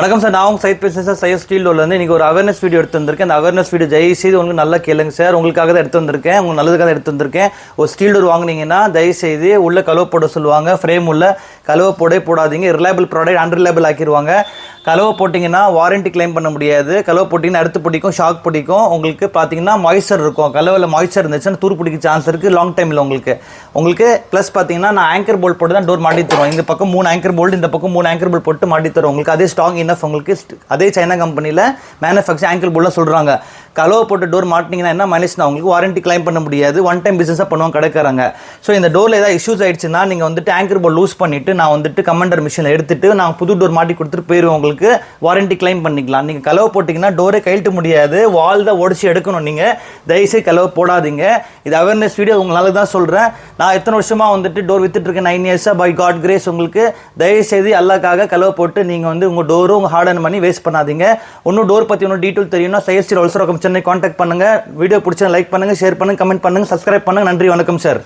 வணக்கம் சார். நான் உங்கள் சைட் பேசுகிறேன் சார். சையத் ஸ்டீல் டோர்லேருந்து இன்றைக்கி ஒரு அவேர்னஸ் வீடியோ எடுத்து வந்திருக்கேன். அந்த அவேர்னஸ் வீடியோ தயவுசெய்து உங்களுக்கு நல்லா கேளுங்க சார். உங்களுக்காக தான் எடுத்து வந்திருக்கேன், உங்களுக்கு நல்லதுக்காக தான் எடுத்து வந்திருக்கேன். ஒரு ஸ்டீல் டோர் வாங்கினீங்கன்னா தயவுசெய்து உள்ள கலவை போட சொல்லுவாங்க. ஃப்ரேம் உள்ள கலவை போடாதீங்க. ரிலையபிள் ப்ராடக்ட் அன்ரிலையபிள் ஆக்கிடுவாங்க. கலவை போட்டிங்கன்னா வாரண்ட்டி கிளைம் பண்ண முடியாது. கலவை போட்டிங்கன்னா அடுத்து பிடிக்கும், ஷாக் பிடிக்கும். உங்களுக்கு பார்த்தீங்கன்னா மாய்ச்சர் இருக்கும். கலவையில் மாய்ச்சர் இருந்துச்சுன்னா தூர் பிடிக்க சான்ஸ் இருக்குது லாங் டைமில் உங்களுக்கு ப்ளஸ் பார்த்தீங்கன்னா நான் ஆங்கர் போல்ட் போட்டு தான் டோர் மாட்டி தருவோம். இந்த பக்கம் 3 ஆங்கர் போல்ட், இந்த பக்கம் 3 ஆங்கர் போல்ட் போட்டு மாட்டி தருவோம். உங்களுக்கு அதே ஸ்ட்ராங் இனஃப். உங்களுக்கு அதே சைனா கம்பெனியில் மேனுஃபேக்சர் ஆங்கர் போல்ட்லாம் சொல்கிறாங்க. கலவை போட்டு டோர் மாட்டிங்கன்னா என்ன மைனஸ் தான், உங்களுக்கு வாரண்ட்டி கிளைம் பண்ண முடியாது. ஒன் டைம் பிஸ்னஸாக பண்ணுவாங்க கடைக்காரங்க. ஸோ இந்த டோரில் ஏதாவது இஷ்யூஸ் ஆயிடுச்சுன்னா நீங்கள் வந்துட்டு ஆங்கர் போல்ட் லூஸ் பண்ணிவிட்டு நான் வந்துட்டு கமாண்டர் மிஷினில் எடுத்துட்டு நான் புது டோர் மாட்டி கொடுத்துட்டு போயிடுவோம். உங்களுக்கு வாரண்ட்டி கிளைம் பண்ணிக்கலாம். நீங்கள் கலவை போட்டிங்கன்னா டோரே கைட்டு முடியாது, வால் தான் உடச்சி எடுக்கணும். நீங்கள் தயவுசெய்து கலவை போடாதீங்க. இது அவேர்னஸ் வீடியோ உங்களுக்கு தான் சொல்கிறேன். நான் எத்தனை வருஷமாக வந்துட்டு டோர் வித்துட்ருக்கேன், 9 இயர்ஸாக. பை காட் கிரேஸ் உங்களுக்கு தயவுசெய்து அல்லாக்காக கலவை போட்டு நீங்கள் வந்து உங்கள் டோரும் உங்கள் ஹார்ட் அண்ட் மணி வேஸ்ட் பண்ணாதீங்க. இன்னும் டோர் பற்றி இன்னும் டீட்டெயில் தெரியும்னா Syed steel wholesale Chennai contact பண்ணுங்கள். வீடியோ பிடிச்சா லைக் பண்ணுங்கள், ஷேர் பண்ணுங்கள், கமெண்ட் பண்ணுங்கள், சப்ஸ்கிரைப் பண்ணுங்கள். நன்றி, வணக்கம் சார்.